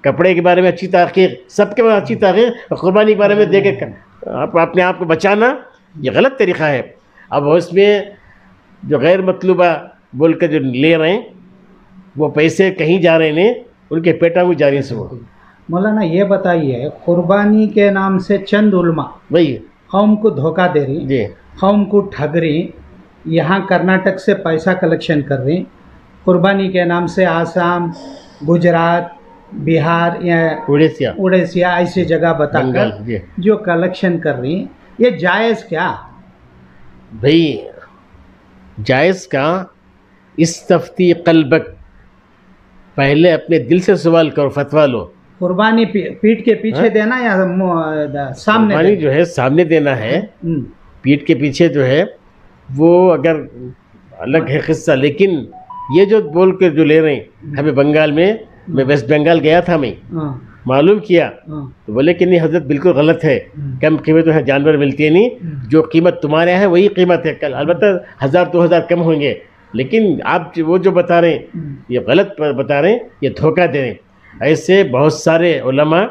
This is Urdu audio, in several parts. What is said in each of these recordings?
کپڑے کے بارے میں اچھی تحقیق، سب کے بارے میں اچھی تحقیق، اور قربانی کے بارے میں دے کے اپنے آپ کو بچانا یہ غلط طریقہ ہے. اب اس میں جو غیر مطلوبہ بول کے جو لے رہے ہیں وہ پیسے کہیں جا رہے ہیں، ان کے پیٹا کو جا رہی ہیں سب. مولانا یہ بتائیے، قربانی کے نام سے چند علماء وہی قوم کو دھوکہ دے رہی، جی قوم کو ٹھگ رہی، یہاں کرناٹک سے پیسہ کلیکشن کر رہی، قربانی کے نام سے آسام، گجرات، بہار یا اڑیسہ ایسی جگہ بتا کر بنگال جی. جو کلیکشن کر رہی، یہ جائز کیا؟ بھئی جائز کا استفتی قلبک، پہلے اپنے دل سے سوال کرو، فتویٰ لو. قربانی پیٹ کے پیچھے دینا یا سامنے قربانی دینا؟ جو ہے سامنے دینا ہے، پیٹ کے پیچھے جو ہے وہ اگر الگ ہے قصہ. لیکن یہ جو بول کے جو لے رہے ہیں ہمیں بنگال میں ویسٹ بنگال گیا تھا، میں معلوم کیا تو بولے کہ نہیں حضرت بالکل غلط ہے، کم قیمت میں جانور ملتی ہے نہیں، جو قیمت تمہارے یہاں ہے وہی قیمت ہے. کل البتہ 1000-2000 کم ہوں گے، لیکن آپ وہ جو بتا رہے ہیں یہ غلط بتا رہے ہیں، یہ دھوکہ دے رہے ہیں. ایسے بہت سارے علماء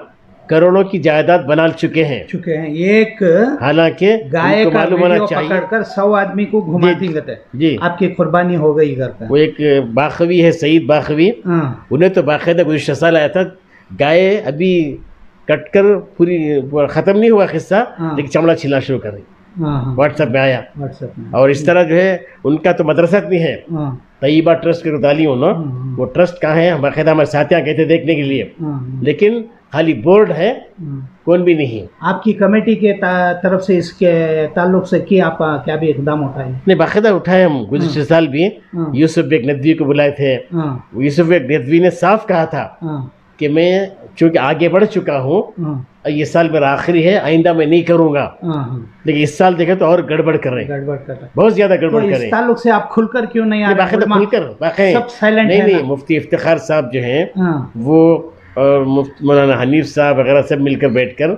کروڑوں کی جائیداد بنا چکے ہیں. ایک حالانکہ گائے ان کو کا معلوم ہونا ویڈیو چاہیے. پکڑ کر 100 آدمی کو گھماتی گتے جی آپ کی قربانی ہو گئی گھر پہ. وہ ایک باخوی ہے، سعید باخوی، انہیں تو باقاعدہ گزشتہ سال آیا تھا، گائے ابھی کٹ کر پوری ختم نہیں ہوا قصہ، لیکن چمڑا چھلنا شروع کر رہی. واٹس ایپ میں آیا. اور اس طرح جو ہے ان کا تو مدرسہ بھی ہے، طیبہ ٹرسٹ کے ڈالی ہوں نا، وہ ٹرسٹ کہاں ہے؟ باقاعدہ ہمارے ساتھیاں گئے تھے دیکھنے کے لیے، لیکن خالی بورڈ ہے، کون بھی نہیں. آپ کی کمیٹی کے طرف سے اس کے تعلق سے آپ کیا بھی اقدام اٹھائے؟ نہیں باقاعدہ اٹھائے ہم. گزشتہ سال بھی یوسف بیگ ندوی کو بلائے تھے. یوسف بیگ ندوی نے صاف کہا تھا کہ میں چونکہ آگے بڑھ چکا ہوں، یہ سال میرا آخری ہے، آئندہ میں نہیں کروں گا. لیکن اس سال دیکھیں تو اور گڑبڑ کر رہے ہیں، بہت زیادہ گڑبڑ کر رہے ہیں. اس تعلق سے آپ کھل کر کیوں نہیں آ رہے؟ باقاعدہ کھل کر باقاعدہ نہیں، مفتی افتخار صاحب جو ہیں وہ اور مولانا حنیف صاحب وغیرہ سب مل کر بیٹھ کر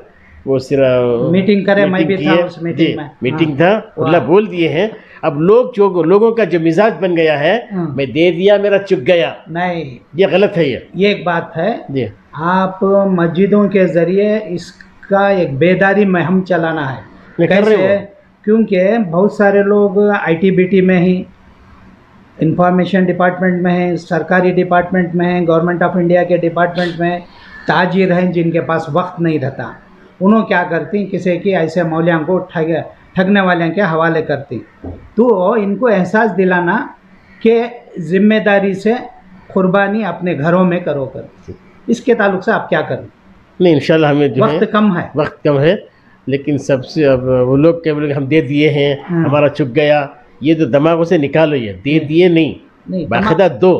وہ صرف میٹنگ کرے. میں بھی تھا اس میٹنگ میں، میٹنگ تھا. اللہ بول دیے ہیں. اب لوگوں کا جو مزاج بن گیا ہے، میں دے دیا میرا چک گیا، نہیں، یہ غلط ہے. یہ ایک بات ہے، آپ مسجدوں کے ذریعے اس کا ایک بیداری مہم چلانا ہے. کیسے؟ کیونکہ بہت سارے لوگ آئی ٹی بی ٹی میں ہی، انفارمیشن ڈپارٹمنٹ میں ہیں، سرکاری ڈپارٹمنٹ میں ہیں، گورنمنٹ آف انڈیا کے ڈپارٹمنٹ میں تاجر ہیں جن کے پاس وقت نہیں رہتا. انہوں کیا کرتی، کسی کی ایسے مولیاں کو ٹھگنے والوں کے حوالے کرتی. تو ان کو احساس دلانا کہ ذمہ داری سے قربانی اپنے گھروں میں کرو کر. اس کے تعلق سے آپ کیا کریں؟ نہیں انشاءاللہ ہمیں جو وقت کم ہے، لیکن سب سے اب وہ لوگ کہ ہم دے دیے ہیں، ہمارا چک گیا، یہ تو دماغوں سے نکالو. یہ دے دیے نہیں، باقاعدہ دو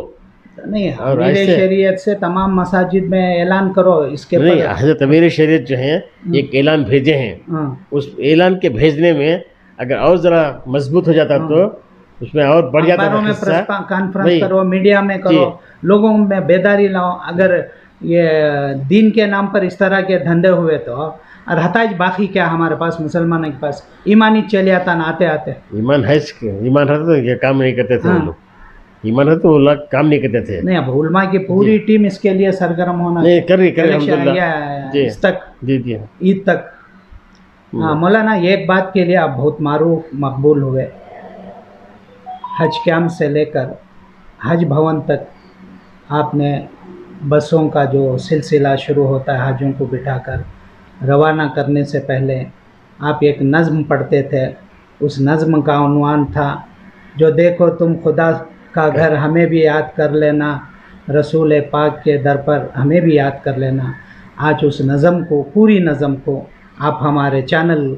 نہیں. امیر شریعت سے تمام مساجد میں اعلان کرو اس کے. نہیں، حضرت امیر شریعت جو ہیں ایک اعلان بھیجے ہیں، اس اعلان کے بھیجنے میں اگر اور ذرا مضبوط ہو جاتا تو اس میں اور بڑھ جاتا. کانفرنس کرو، میڈیا میں کرو، لوگوں میں بیداری لاؤ. اگر یہ دین کے نام پر اس طرح کے دھندے ہوئے تو اور حتاج باقی کیا ہمارے پاس مسلمانوں کے پاس ایمانی چلے آتا نہ آتے ایمان ہے. ایمان ہے تو یہ کام نہیں کرتے تھے وہ لوگ. ایمان ہے تو وہ لوگ کام نہیں کرتے تھے. نہیں، اب علماء کی پوری ٹیم اس کے لیے سرگرم ہونا نہیں کر رہی الحمدللہ اس تک جی عید تک. مولانا ایک بات کے لیے آپ بہت معروف مقبول ہوئے. حج کیمپ سے لے کر حج بھون تک آپ نے بسوں کا جو سلسلہ شروع ہوتا ہے حاجیوں کو بٹھا کر روانہ کرنے سے پہلے آپ ایک نظم پڑھتے تھے. اس نظم کا عنوان تھا جو دیکھو تم خدا کا گھر ہمیں بھی یاد کر لینا، رسول پاک کے در پر ہمیں بھی یاد کر لینا. آج اس نظم کو، پوری نظم کو آپ ہمارے چینل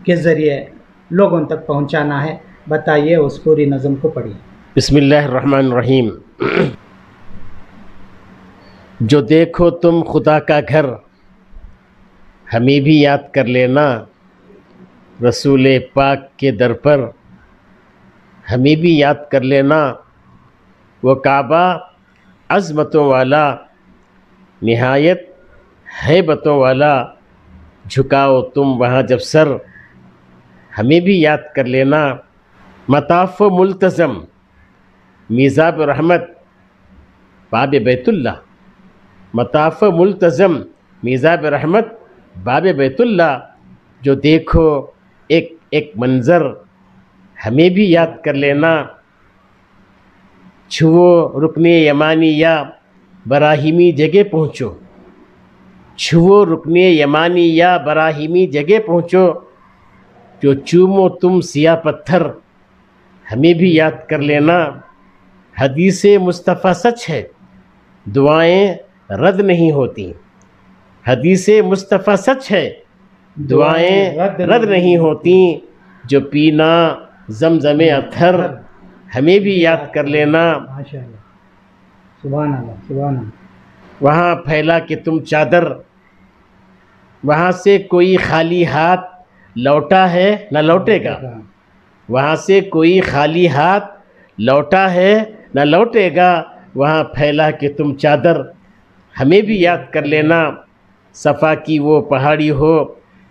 کے ذریعے لوگوں تک پہنچانا ہے. بتائیے، اس پوری نظم کو پڑھیے. بسم اللہ الرحمن الرحیم. جو دیکھو تم خدا کا گھر ہمیں بھی یاد کر لینا، رسول پاک کے در پر ہمیں بھی یاد کر لینا. وہ کعبہ عظمتوں والا، نہایت ہیبتوں والا، جھکاؤ تم وہاں جب سر ہمیں بھی یاد کر لینا. مطاف و ملتزم، میزاب رحمت، باب بیت اللہ، مطاف ملتزم میزاب رحمت باب بیت اللہ، جو دیکھو ایک منظر ہمیں بھی یاد کر لینا، چھو رکن یمانی یا براہیمی جگہ پہنچو، چھو رکن یمانی یا براہیمی جگہ پہنچو، جو چومو تم سیاہ پتھر ہمیں بھی یاد کر لینا۔ حدیث مصطفیٰ سچ ہے، دعائیں رد نہیں ہوتی، حدیث مصطفیٰ سچ ہے، دعائیں رد نہیں ہوتی، جو پینا زمزم اطہر ہمیں بھی یاد کر لینا۔ ماشاءاللہ، سبحان اللہ، سبحان اللہ۔ وہاں پھیلا کہ تم چادر، وہاں سے کوئی خالی ہاتھ لوٹا ہے نہ لوٹے گا، وہاں سے کوئی خالی ہاتھ لوٹا ہے نہ لوٹے گا، وہاں پھیلا کہ تم چادر ہمیں بھی یاد کر لینا۔ صفا کی وہ پہاڑی ہو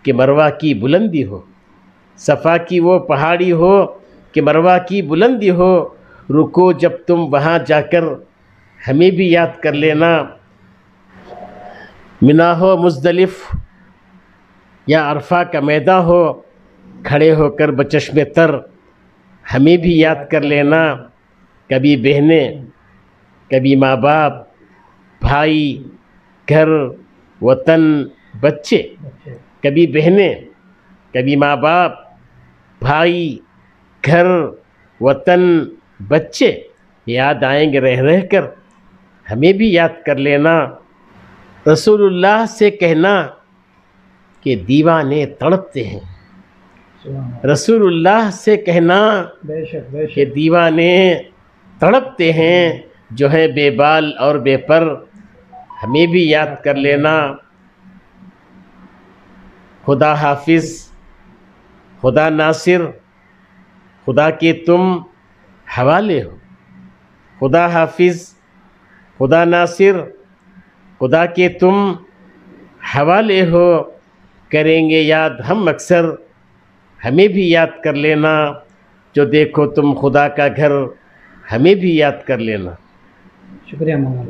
کہ مروہ کی بلندی ہو، صفا کی وہ پہاڑی ہو کہ مروہ کی بلندی ہو، رکو جب تم وہاں جا کر ہمیں بھی یاد کر لینا۔ منا ہو مزدلف یا عرفہ کا میداں ہو، کھڑے ہو کر بچشم تر ہمیں بھی یاد کر لینا۔ کبھی بہنیں، کبھی ماں باپ، بھائی، گھر، وطن، بچے، کبھی بہنیں، کبھی ماں باپ، بھائی، گھر، وطن، بچے یاد آئیں گے رہ رہ کر ہمیں بھی یاد کر لینا۔ رسول اللہ سے کہنا کہ دیوانے تڑپتے ہیں، رسول اللہ سے کہنا بے شک، بے کہ شک۔ دیوانے تڑپتے ہیں، جو ہیں بے بال اور بے پر ہمیں بھی یاد کر لینا۔ خدا حافظ، خدا ناصر، خدا کے تم حوالے ہو، خدا حافظ، خدا ناصر، خدا کے تم حوالے ہو، کریں گے یاد ہم اکثر ہمیں بھی یاد کر لینا، جو دیکھو تم خدا کا گھر ہمیں بھی یاد کر لینا۔ شکریہ مولانا۔